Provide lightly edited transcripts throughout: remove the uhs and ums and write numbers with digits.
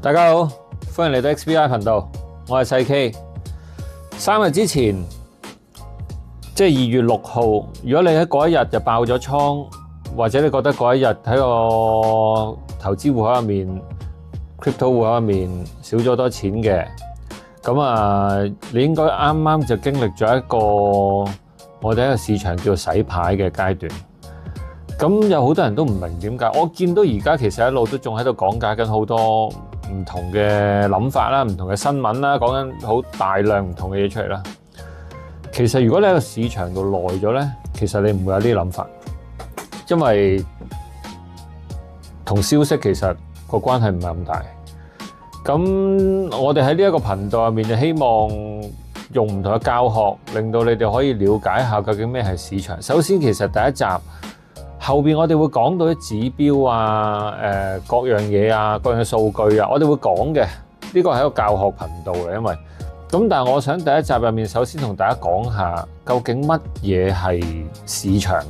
大家好，歡迎嚟到 XBI 頻道，我係細 K。3日之前，即係2月6號，如果你喺嗰一日就爆咗倉，或者你覺得嗰一日喺個投資戶口入面、crypto 戶口入面少咗多錢嘅，咁你應該啱啱就經歷咗一個我哋喺個市場叫做洗牌嘅階段。咁有好多人都唔明點解，我見到而家其實一路都仲喺度講解緊好多唔同嘅諗法啦，唔同嘅新聞啦，講緊好大量唔同嘅嘢出嚟啦。其實如果你喺個市場度耐咗咧，其實你唔會有呢啲諗法，因為同消息其實個關係唔係咁大。咁我哋喺呢一個頻道入面就希望用唔同嘅教學，令到你哋可以了解下究竟咩係市場。首先，其實第一集後邊我哋會講到啲指標啊、各樣嘢啊、各樣嘅數據啊，我哋會講嘅。呢個係一個教學頻道嚟，因為咁。但係我想第一集入面首先同大家講下，究竟乜嘢係市場？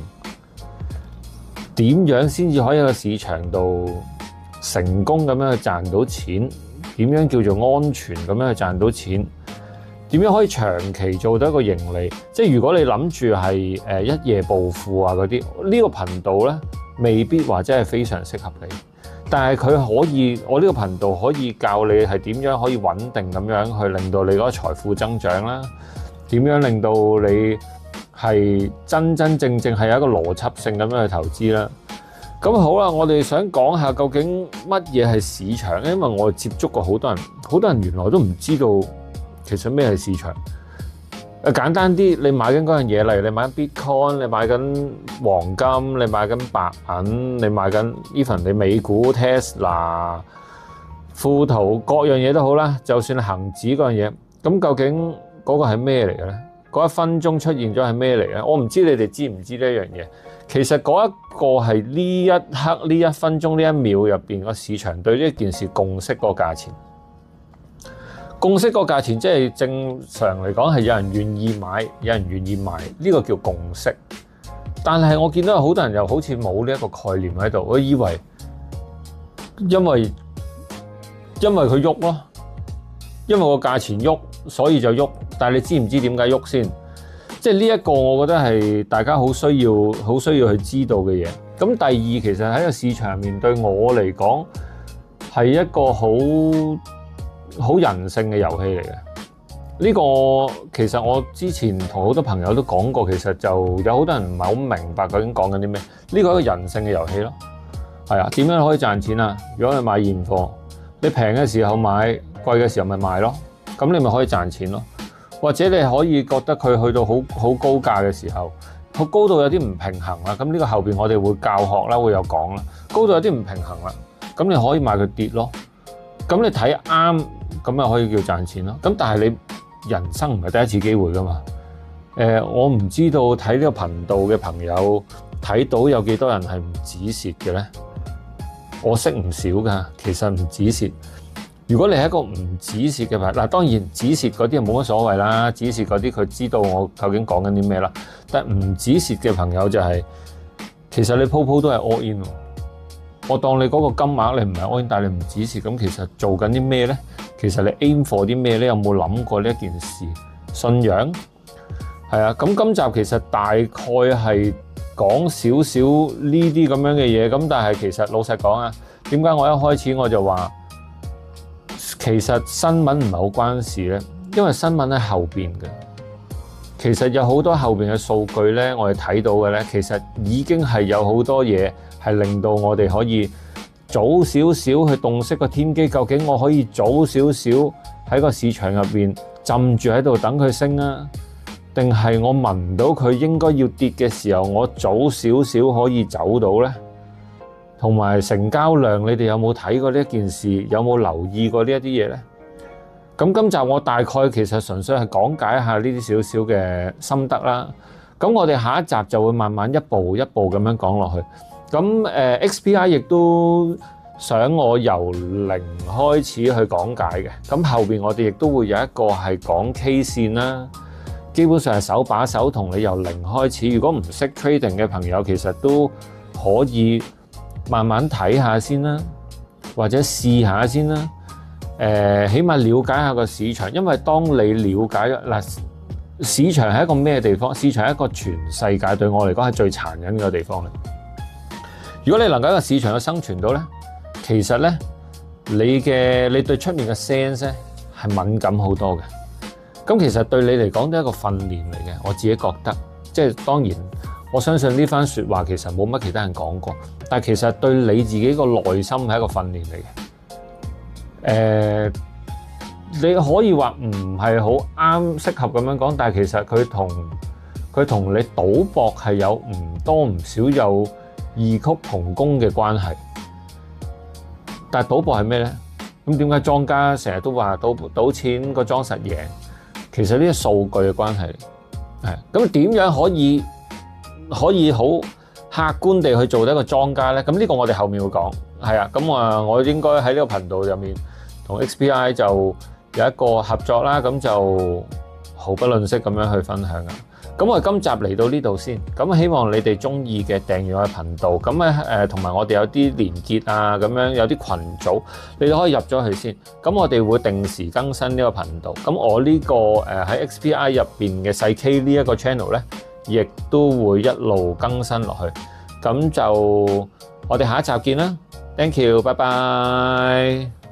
點樣先至可以喺個市場度成功咁樣去賺到錢？點樣叫做安全咁樣去賺到錢？點樣可以長期做到一個盈利？即係如果你諗住係一夜暴富啊嗰啲，呢個頻道咧未必話真係非常適合你。但係佢可以，我呢個頻道可以教你係點樣可以穩定咁樣去令到你嗰個財富增長啦。點樣令到你係真真正正係有一個邏輯性咁樣去投資啦。咁好啦，我哋想講下究竟乜嘢係市場？因為我接觸過好多人，好多人原來都唔知道。其實咩係市場？簡單啲，你買緊嗰樣嘢，例如你買緊 Bitcoin， 你買緊黃金，你買緊白銀，你買緊 even 你美股 Tesla、富途各樣嘢都好啦。就算恒指嗰樣嘢，咁究竟嗰個係咩嚟嘅咧？嗰一分鐘出現咗係咩嚟咧？我唔知你哋知唔知呢一樣嘢。其實嗰一個係呢一刻、呢一分鐘、呢一秒入邊個市場對呢一件事共識個價錢。共識個價錢即係正常嚟講係有人願意買，有人願意賣，呢個叫共識。但係我見到有好多人又好似冇呢一個概念喺度，我以為因為佢喐咯，因為個價錢喐，所以就喐。但係你知唔知點解喐先？即係呢一個我覺得係大家好需要去知道嘅嘢。咁第二，其實喺個市場入面對我嚟講係一個好人性嘅遊戲嚟嘅。呢個其實我之前同好多朋友都講過，其實就有好多人唔係好明白究竟講緊啲咩。呢個係一個人性嘅遊戲咯。係啊，點樣可以賺錢啊？如果你買現貨，你平嘅時候買，貴嘅時候咪賣咯。咁你咪可以賺錢咯。或者你可以覺得佢去到好高價嘅時候，好高到有啲唔平衡啦。咁呢個後邊我哋會教學啦，會有講啦。高到有啲唔平衡啦，咁你可以買佢跌咯。咁你睇啱，咁咪可以叫賺錢咯。咁但係你人生唔係第一次機會噶嘛。我唔知道睇呢個頻道嘅朋友睇到有幾多人係唔止蝕嘅咧？我識唔少噶，其實唔止蝕。如果你係一個唔止蝕嘅朋友，嗱，當然止蝕嗰啲冇乜所謂啦。止蝕嗰啲佢知道我究竟講緊啲咩啦。但係唔止蝕嘅朋友就係，其實你鋪都係 all in。我當你嗰個金額你唔係 all in，但係你唔止蝕，咁其實做緊啲咩咧？其實你 aim for 啲咩咧？有冇諗過呢一件事？信仰係啊。咁今集其實大概係講少少呢啲咁樣嘅嘢。咁但係其實老實講啊，點解我一開始我就話其實新聞唔係好關事咧？因為新聞喺後邊嘅，其實有好多後邊嘅數據咧，我哋睇到嘅咧，其實已經係有好多嘢係令到我哋可以早少少去洞悉個天機。究竟我可以早少少喺個市場入邊浸住喺度等佢升啊，定係我聞到佢應該要跌嘅時候，我早少少可以走到呢？同埋成交量，你哋有冇睇過呢一件事？有冇留意過呢一啲嘢呢？咁今集我大概其實純粹係講解一下呢啲少少嘅心得啦。咁我哋下一集就會慢慢一步一步咁樣講落去。咁XPI 亦都想我由零開始去講解嘅。咁後邊我哋亦都會有一個係講 K 線啦，基本上係手把手同你由零開始。如果唔識 trading 嘅朋友，其實都可以慢慢睇下先啦，或者試下先啦。起碼了解下個市場，因為當你了解嗱市場係一個咩地方？市場係一個全世界對我嚟講係最殘忍嘅地方嚟。如果你能夠喺個市場去生存到咧，其實咧你對出面嘅 sense 咧係敏感好多嘅。咁其實對你嚟講都係一個訓練嚟嘅，我自己覺得。即係當然，我相信呢番説話其實冇乜其他人講過，但係其實對你自己個內心係一個訓練嚟嘅。你可以話唔係好啱適合咁樣講，但係其實佢同你賭博係有唔多唔少有異曲同工嘅關係。但係賭博係咩咧？咁點解莊家成日都話賭錢個莊實贏？其實呢啲數據嘅關係係咁點樣可以好客觀地去做到一個莊家咧？咁呢個我哋後面會講。係啊，咁我應該喺呢個頻道入面同 XPI 就有一個合作啦，咁就毫不吝嗇咁樣去分享啊。咁我哋今集嚟到呢度先，咁希望你哋中意嘅訂閱我嘅頻道，咁咧同埋我哋有啲連結啊，咁樣有啲群組，你哋可以入咗去先。咁我哋會定時更新呢個頻道。咁我呢個喺 XPI 入邊嘅細 K 呢一個 channel 咧，亦都會一路更新落去。咁就我哋下一集見啦，Thank you，拜拜。